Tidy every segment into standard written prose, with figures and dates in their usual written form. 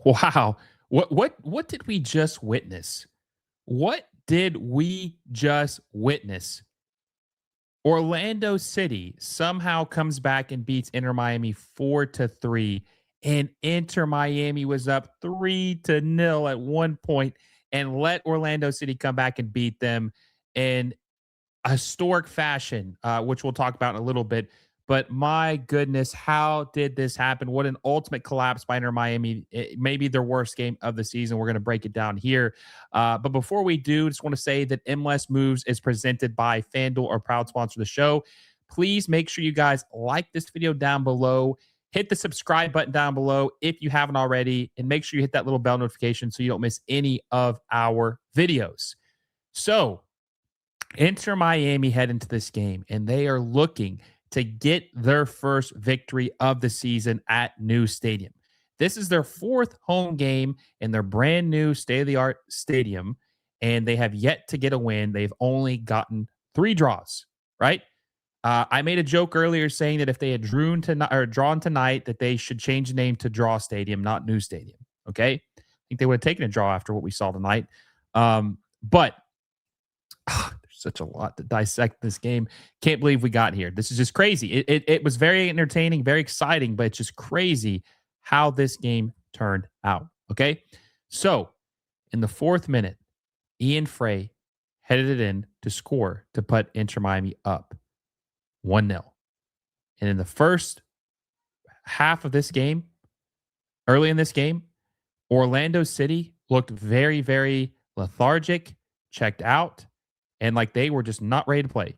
Wow. What did we just witness? What did we just witness? Orlando City somehow comes back and beats Inter Miami 4-3, and Inter Miami was up 3-0 at one point and let Orlando City come back and beat them in historic fashion, which we'll talk about in a little bit. But my goodness, how did this happen? What an ultimate collapse by Inter Miami. Maybe their worst game of the season. We're going to break it down here. But before we do, just want to say that MLS Moves is presented by FanDuel, our proud sponsor of the show. Please make sure you guys like this video down below. Hit the subscribe button down below if you haven't already. And make sure you hit that little bell notification so you don't miss any of our videos. So, Inter Miami head into this game, and they are looking to get their first victory of the season at New Stadium. This is their fourth home game in their brand new state-of-the-art stadium, and they have yet to get a win. They've only gotten 3 draws, right? I made a joke earlier saying that if they had drawn tonight, that they should change the name to Draw Stadium, not New Stadium, okay? I think they would have taken a draw after what we saw tonight. But there's such a lot to dissect this game. Can't believe we got here. This is just crazy. It was very entertaining, very exciting, but it's just crazy how this game turned out. Okay. So in the 4th minute, Ian Frey headed it in to score to put Inter Miami up 1-0. And in the first half of this game, early in this game, Orlando City looked very, very lethargic, checked out, and like they were just not ready to play.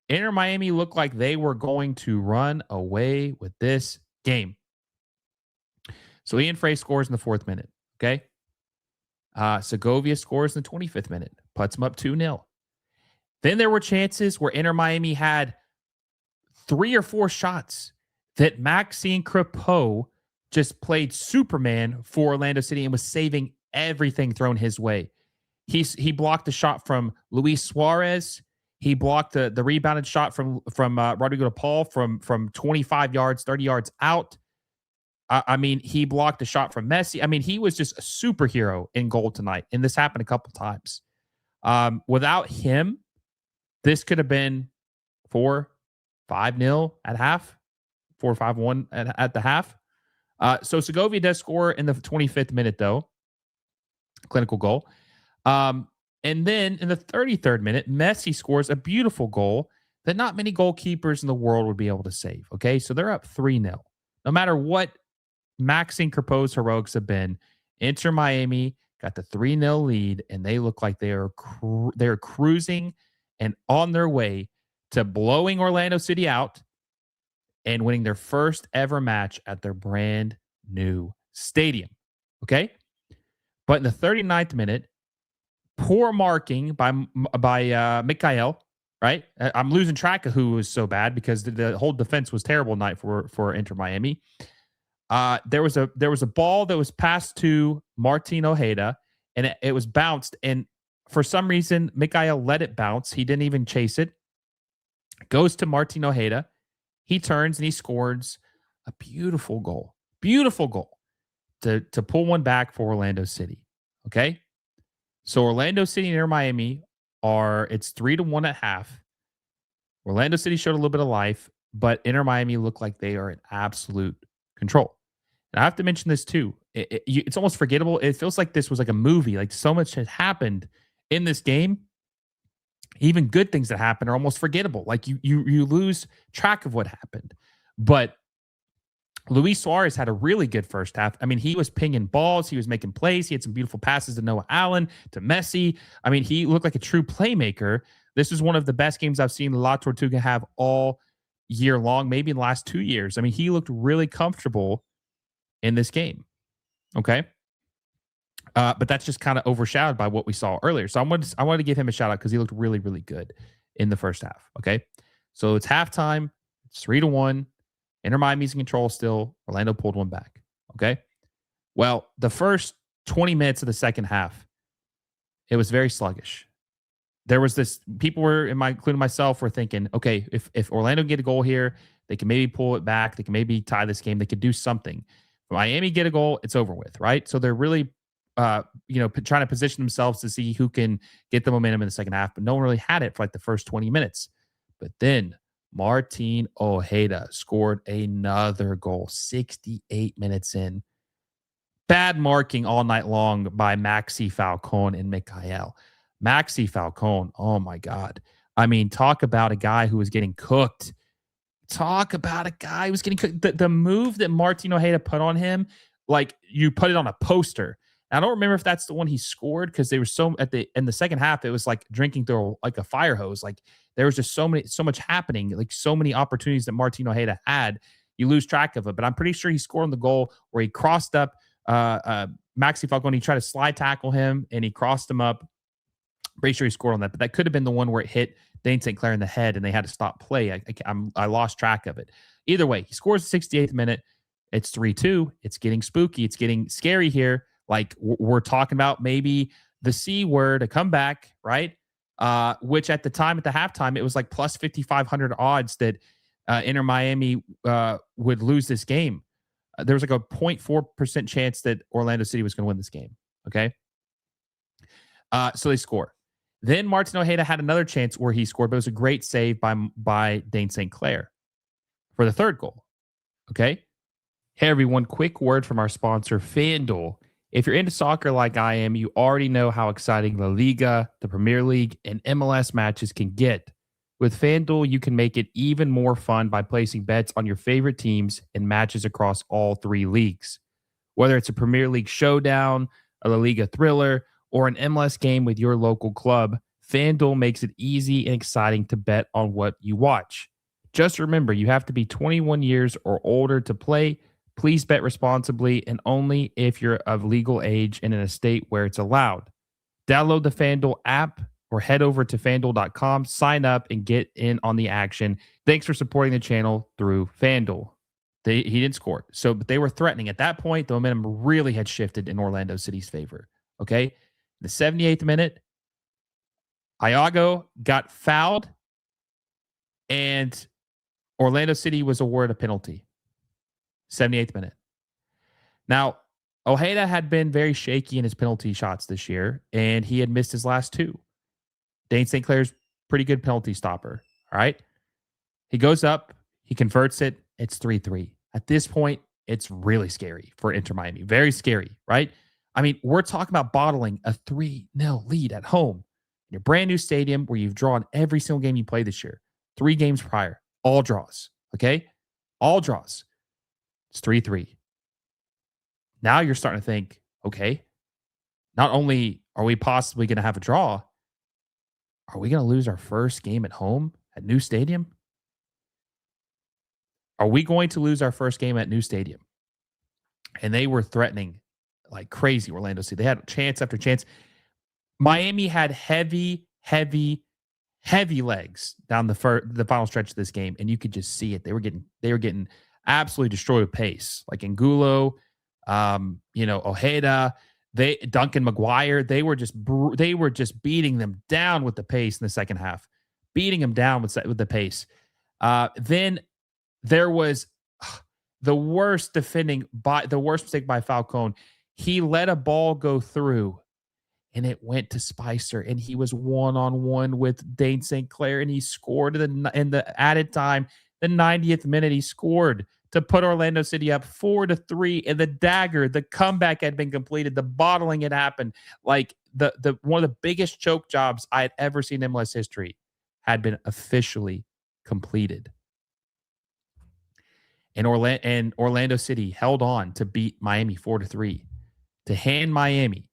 Inter Miami looked like they were going to run away with this game. So Ian Frey scores in the 4th minute. Okay. Segovia scores in the 25th minute, puts them up 2-0. Then there were chances where Inter Miami had 3 or 4 shots that Maxime Crepeau just played Superman for Orlando City and was saving everything thrown his way. He blocked the shot from Luis Suarez. He blocked the rebounded shot from Rodrigo de Paul from 25 yards, 30 yards out. I mean, he blocked a shot from Messi. I mean, he was just a superhero in goal tonight, and this happened a couple times. Without him, this could have been 4-5-0 at half, 4-5-1 at the half. So Segovia does score in the 25th minute, though. Clinical goal. And then in the 33rd minute, Messi scores a beautiful goal that not many goalkeepers in the world would be able to save. Okay, so they're up 3-0. No matter what Maxime Crepeau's heroics have been, Inter Miami got the 3-0 lead, and they look like they're cruising and on their way to blowing Orlando City out and winning their first ever match at their brand new stadium. Okay, but in the 39th minute, poor marking by Mikael, right? I'm losing track of who was so bad because the whole defense was terrible tonight for Inter Miami. There was a ball that was passed to Martin Ojeda, and it was bounced. And for some reason, Mikael let it bounce. He didn't even chase it. Goes to Martin Ojeda. He turns and he scores a beautiful goal to pull one back for Orlando City. Okay. So Orlando City and Inter Miami it's 3-1 at half. Orlando City showed a little bit of life, but Inter Miami looked like they are in absolute control. And I have to mention this too. It's almost forgettable. It feels like this was like a movie. Like so much has happened in this game. Even good things that happen are almost forgettable. Like you lose track of what happened. But Luis Suarez had a really good first half. I mean, he was pinging balls. He was making plays. He had some beautiful passes to Noah Allen, to Messi. I mean, he looked like a true playmaker. This is one of the best games I've seen La Tortuga have all year long, maybe in the last 2 years. I mean, he looked really comfortable in this game. Okay. But that's just kind of overshadowed by what we saw earlier. So I wanted to give him a shout out because he looked really, really good in the first half. Okay. So it's halftime. It's 3-1. Inter Miami's in control still. Orlando pulled one back. Okay. Well, the first 20 minutes of the second half, it was very sluggish. There was this, people were, including myself, were thinking, okay, if Orlando can get a goal here, they can maybe pull it back. They can maybe tie this game. They could do something. Miami get a goal, it's over with, right? So they're really, trying to position themselves to see who can get the momentum in the second half, but no one really had it for like the first 20 minutes. But then Martin Ojeda scored another goal 68 minutes in. Bad marking all night long by Maxi Falcone and Mikael. Maxi Falcone, oh my God. I mean, talk about a guy who was getting cooked. Talk about a guy who was getting cooked. The move that Martin Ojeda put on him, like you put it on a poster. I don't remember if that's the one he scored because they were so in the second half, it was like drinking through like a fire hose. Like there was just so much happening, like so many opportunities that Martin Ojeda had. You lose track of it, but I'm pretty sure he scored on the goal where he crossed up Maxi Falcone. He tried to slide tackle him and he crossed him up. Pretty sure he scored on that, but that could have been the one where it hit Dane St. Clair in the head and they had to stop play. I lost track of it. Either way, he scores the 68th minute. It's 3-2. It's getting spooky. It's getting scary here. Like we're talking about maybe the C word, a comeback, right? Which at the time, at the halftime, it was like plus 5,500 odds that Inter Miami would lose this game. There was like a 0.4% chance that Orlando City was going to win this game. Okay. So they score. Then Martin Ojeda had another chance where he scored, but it was a great save by Dane St. Clair for the third goal. Okay. Hey, everyone, quick word from our sponsor, FanDuel. If you're into soccer like I am, you already know how exciting La Liga, the Premier League, and MLS matches can get. With FanDuel, you can make it even more fun by placing bets on your favorite teams and matches across all three leagues. Whether it's a Premier League showdown, a La Liga thriller, or an MLS game with your local club, FanDuel makes it easy and exciting to bet on what you watch. Just remember, you have to be 21 years or older to play. Please bet responsibly and only if you're of legal age and in a state where it's allowed. Download the FanDuel app or head over to FanDuel.com, sign up, and get in on the action. Thanks for supporting the channel through FanDuel. He didn't score, but they were threatening. At that point, the momentum really had shifted in Orlando City's favor. Okay? The 78th minute, Iago got fouled, and Orlando City was awarded a penalty. 78th minute. Now, Ojeda had been very shaky in his penalty shots this year, and he had missed his last two. Dane St. Clair's pretty good penalty stopper. All right. He goes up, he converts it. It's 3-3. At this point, it's really scary for Inter Miami. Very scary, right? I mean, we're talking about bottling a 3-0 lead at home in your brand new stadium where you've drawn every single game you played this year. 3 games prior, all draws. Okay. All draws. It's 3-3. Now you're starting to think, okay, not only are we possibly going to have a draw, are we going to lose our first game at home at New Stadium? Are we going to lose our first game at New Stadium? And they were threatening like crazy, Orlando City. They had chance after chance. Miami had heavy legs down the final stretch of this game, and you could just see it. They were getting absolutely destroyed with pace. Like Angulo, Ojeda, Duncan McGuire, they were just beating them down with the pace in the second half, beating them down with the pace. Then there was the worst mistake by Falcone. He let a ball go through, and it went to Spicer, and he was one-on-one with Dane St. Clair, and he scored in the added time. The 90th minute, he scored to put Orlando City up 4-3, and the comeback had been completed. The bottling had happened. Like the one of the biggest choke jobs I had ever seen in MLS history had been officially completed. And Orlando City held on to beat Miami 4-3 to hand Miami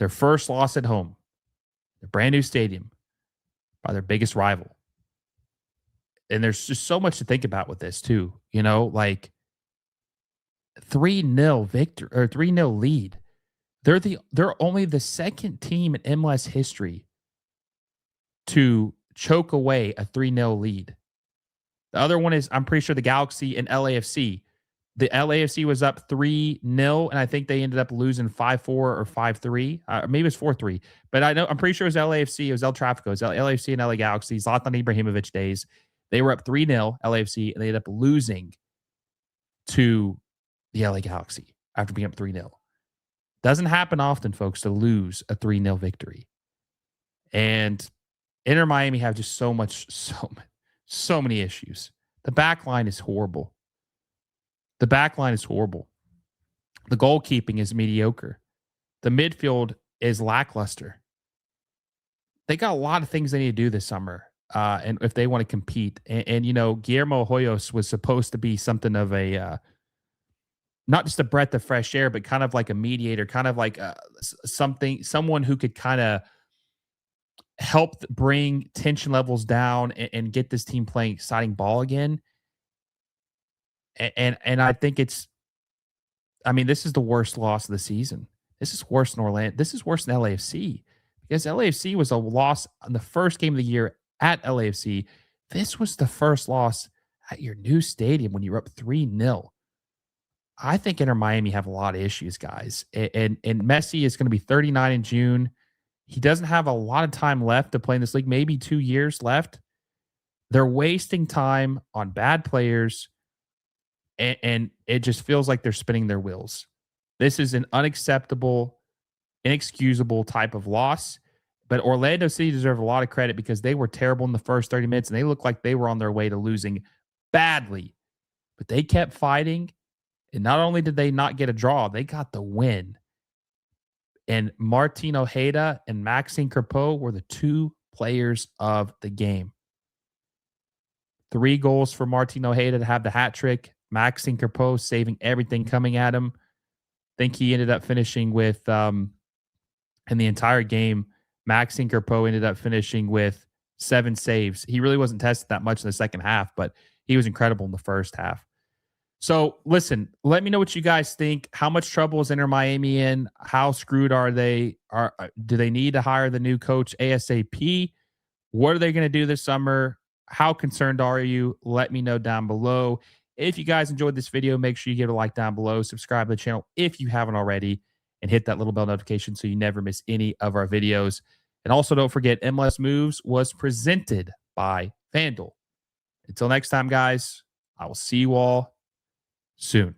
their first loss at home, their brand new stadium, by their biggest rival. And there's just so much to think about with this too. Like 3-0 victory or 3-0 lead. They're only the second team in MLS history to choke away a 3-0 lead. The other one is, I'm pretty sure, the Galaxy and LAFC. The LAFC was up 3-0, and I think they ended up losing 5-4 or 5-3. Maybe it was 4-3. But I'm pretty sure it was LAFC. It was El Trafico. It was LAFC and LA Galaxy. Zlatan Ibrahimovic days. They were up 3-0, LAFC, and they ended up losing to the LA Galaxy after being up 3-0. Doesn't happen often, folks, to lose a 3-0 victory. And Inter Miami have just so many issues. The back line is horrible. The back line is horrible. The goalkeeping is mediocre. The midfield is lackluster. They got a lot of things they need to do this summer, and if they want to compete. Guillermo Hoyos was supposed to be something of a not just a breath of fresh air, but kind of like a mediator, kind of like someone who could kind of help bring tension levels down and get this team playing exciting ball again. And I think this is the worst loss of the season. This is worse than Orlando. This is worse than LAFC because LAFC was a loss on the first game of the year at LAFC. This was the first loss at your new stadium when you were up 3-0. I think Inter Miami have a lot of issues, guys. And Messi is going to be 39 in June. He doesn't have a lot of time left to play in this league, maybe 2 years left. They're wasting time on bad players, and it just feels like they're spinning their wheels. This is an unacceptable, inexcusable type of loss. But Orlando City deserve a lot of credit because they were terrible in the first 30 minutes, and they looked like they were on their way to losing badly. But they kept fighting, and not only did they not get a draw, they got the win. And Martin Ojeda and Maxime Crepeau were the two players of the game. 3 goals for Martin Ojeda to have the hat trick. Maxime Crepeau saving everything coming at him. I think he ended up finishing with, in the entire game, Maxime Crepeau ended up finishing with 7 saves. He really wasn't tested that much in the second half, but he was incredible in the first half. So, listen, let me know what you guys think. How much trouble is Inter Miami in? How screwed are they? Do they need to hire the new coach ASAP? What are they going to do this summer? How concerned are you? Let me know down below. If you guys enjoyed this video, make sure you give it a like down below. Subscribe to the channel if you haven't already. And hit that little bell notification so you never miss any of our videos. And also don't forget, MLS Moves was presented by FanDuel. Until next time, guys, I will see you all soon.